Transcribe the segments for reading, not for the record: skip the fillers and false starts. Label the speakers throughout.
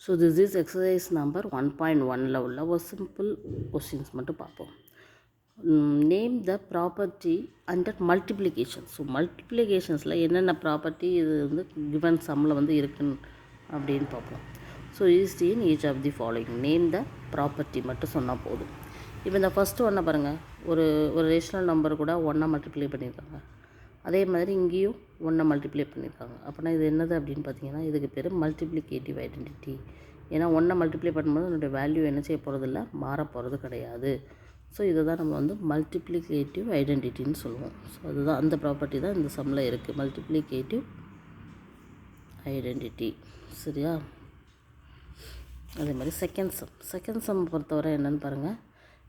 Speaker 1: So this is exercise number 1.1ல் உள்ள ஒரு சிம்பிள் கொஸ்டின்ஸ் மட்டும் பார்ப்போம். Name the property under multiplication. So மல்டிப்ளிகேஷன்ஸில் என்னென்ன ப்ராப்பர்ட்டி இது வந்து கிவன் சம்மில் வந்து இருக்குன்னு அப்படின்னு பார்ப்போம். So is in each of the following. Name the property மட்டும் சொன்னால் போதும். இப்போ இந்த ஃபஸ்ட்டு ஒன்றை பாருங்கள், ஒரு ரேஷனல் நம்பர் கூட ஒன்றா மல்டிப்ளை பண்ணியிருக்காங்க. அதே மாதிரி இங்கேயும் ஒன்றை மல்டிப்ளை பண்ணியிருக்காங்க. அப்படின்னா இது என்னது அப்படின்னு பார்த்தீங்கன்னா, இதுக்கு பேர் மல்டிப்ளிகேட்டிவ் ஐடென்டிட்டி. ஏன்னா ஒன்றை மல்டிப்ளை பண்ணும்போது அதனுடைய வேல்யூ என்ன செய்ய போகிறதில்ல, மாற போகிறது கிடையாது. ஸோ இதை தான் நம்ம வந்து மல்டிப்ளிகேட்டிவ் ஐடென்டிட்டின்னு சொல்லுவோம். ஸோ அதுதான் அந்த ப்ராப்பர்ட்டி தான் இந்த சம்மில் இருக்குது, மல்டிப்ளிகேட்டிவ் ஐடென்டிட்டி. சரியா? அதே மாதிரி செகண்ட் சம் பொறுத்தவரை என்னென்னு பாருங்கள்.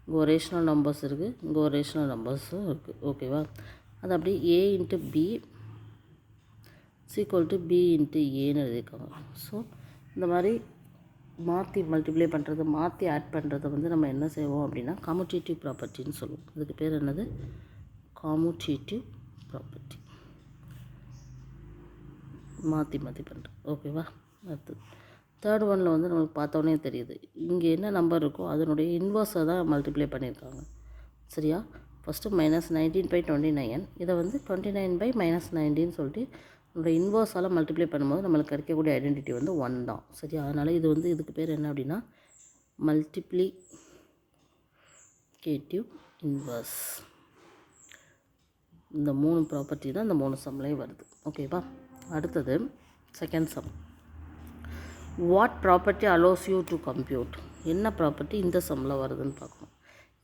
Speaker 1: இங்கே ஒரு ரேஷனல் நம்பர்ஸ் இருக்குது, இங்கே ஒரு ரேஷனல் நம்பர்ஸும் இருக்குது. ஓகேவா? அது அப்படி a into b equal to b into ஏன்னு எழுதியிருக்காங்க. ஸோ இந்த மாதிரி மாற்றி மல்டிப்ளை பண்ணுறது, மாற்றி ஆட் பண்ணுறதை வந்து நம்ம என்ன செய்வோம் அப்படின்னா காமுடேட்டிவ் ப்ராப்பர்ட்டின்னு சொல்லுவோம். அதுக்கு பேர் என்னது? Commutative property. மாற்றி பண்ணுறது. ஓகேவா? அடுத்தது தேர்ட் ஒனில் வந்து நம்மளுக்கு பார்த்தோன்னே தெரியுது, இங்கே என்ன நம்பர் இருக்கோ அதனுடைய இன்வர்ஸை தான் மல்டிப்ளை பண்ணியிருக்காங்க. சரியா? ஃபஸ்ட்டு -19/29, இதை வந்து 29/-19 சொல்லிட்டு நம்மளோட இன்வர்ஸால் மல்டிப்ளை பண்ணும்போது நம்மளுக்கு கிடைக்கக்கூடிய ஐடென்டிட்டி வந்து 1 தான். சரியா? அதனால் இது வந்து இதுக்கு பேர் என்ன அப்படின்னா மல்டிப்ளிகேட்டிவ் இன்வர்ஸ். இந்த 3 ப்ராப்பர்ட்டி தான் இந்த 3 சம்லேயும் வருது. ஓகேவா? அடுத்தது second sum. What property allows you to compute. என்ன ப்ராப்பர்ட்டி இந்த சம்மில் வருதுன்னு பார்க்கணும்.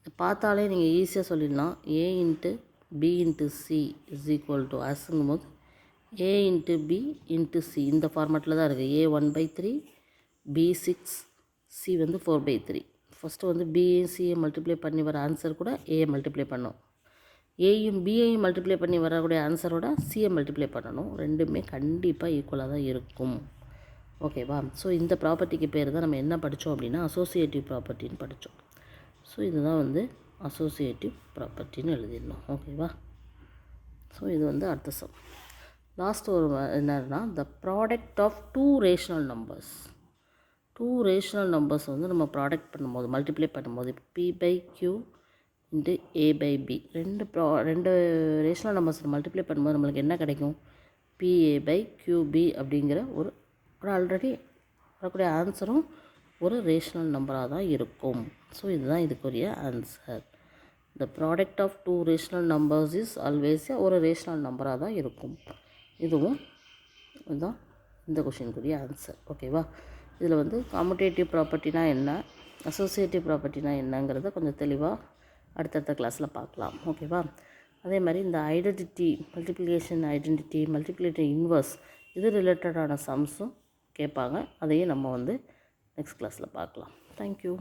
Speaker 1: இதை பார்த்தாலே நீங்கள் ஈஸியாக சொல்லிடலாம். a into B into C is equal to அஸ்ங்கும் போது a into B into C இந்த ஃபார்மேட்டில் தான் இருக்குது. a 1/3, b 6, c வந்து 4/3. ஃபஸ்ட்டு வந்து பிஏயும் சியை மல்டிப்ளை பண்ணி வர ஆன்சர் கூட ஏயை மல்டிப்ளை பண்ணணும். ஏயும் பியையும் மல்டிப்ளை பண்ணி வரக்கூடிய ஆன்சரோட சியை மல்டிப்ளை பண்ணணும். ரெண்டுமே கண்டிப்பாக ஈக்குவலாக தான் இருக்கும். ஓகேவா? ஸோ இந்த ப்ராப்பர்ட்டிக்கு பேர் தான் நம்ம என்ன படித்தோம் அப்படின்னா அசோசியேட்டிவ் ப்ராப்பர்ட்டின்னு படித்தோம். ஸோ இதுதான் வந்து அசோசியேட்டிவ் ப்ராப்பர்ட்டின்னு எழுதிடணும். ஓகேவா? ஸோ இது வந்து அடுத்த சம். லாஸ்ட் ஒரு என்னன்னா, the product of 2 rational numbers. 2 rational numbers வந்து நம்ம ப்ராடக்ட் பண்ணும்போது, மல்டிப்ளை பண்ணும்போது இப்போ p/q இன்ட்டு a/b ரெண்டு ரேஷனல் நம்பர்ஸ் மல்டிப்ளை பண்ணும்போது நம்மளுக்கு என்ன கிடைக்கும்? pa/qb அப்படிங்கிற ஒரு ஆல்ரெடி வரக்கூடிய ஆன்சரும் ஒரு ரேஷனல் நம்பராக தான் இருக்கும். ஸோ இதுதான் இதுக்குரிய answer. The product of 2 rational numbers is always ஒரு ரேஷனல் நம்பராக தான் இருக்கும். இதுவும் இதுதான் இந்த கொஷினுக்குரிய ஆன்சர். ஓகேவா? இதில் வந்து காமுடேட்டிவ் ப்ராப்பர்ட்டினா என்ன, அசோசியேட்டிவ் ப்ராப்பர்ட்டினா என்னங்கிறத கொஞ்சம் தெளிவாக அடுத்தடுத்த கிளாஸில் பார்க்கலாம். ஓகேவா? அதே மாதிரி இந்த identity, multiplication identity, multiplicative inverse, இது ரிலேட்டடான சம்ஸும் கேட்பாங்க. அதையும் நம்ம வந்து நெக்ஸ்ட் கிளாஸில் பார்க்கலாம். தேங்க்யூ.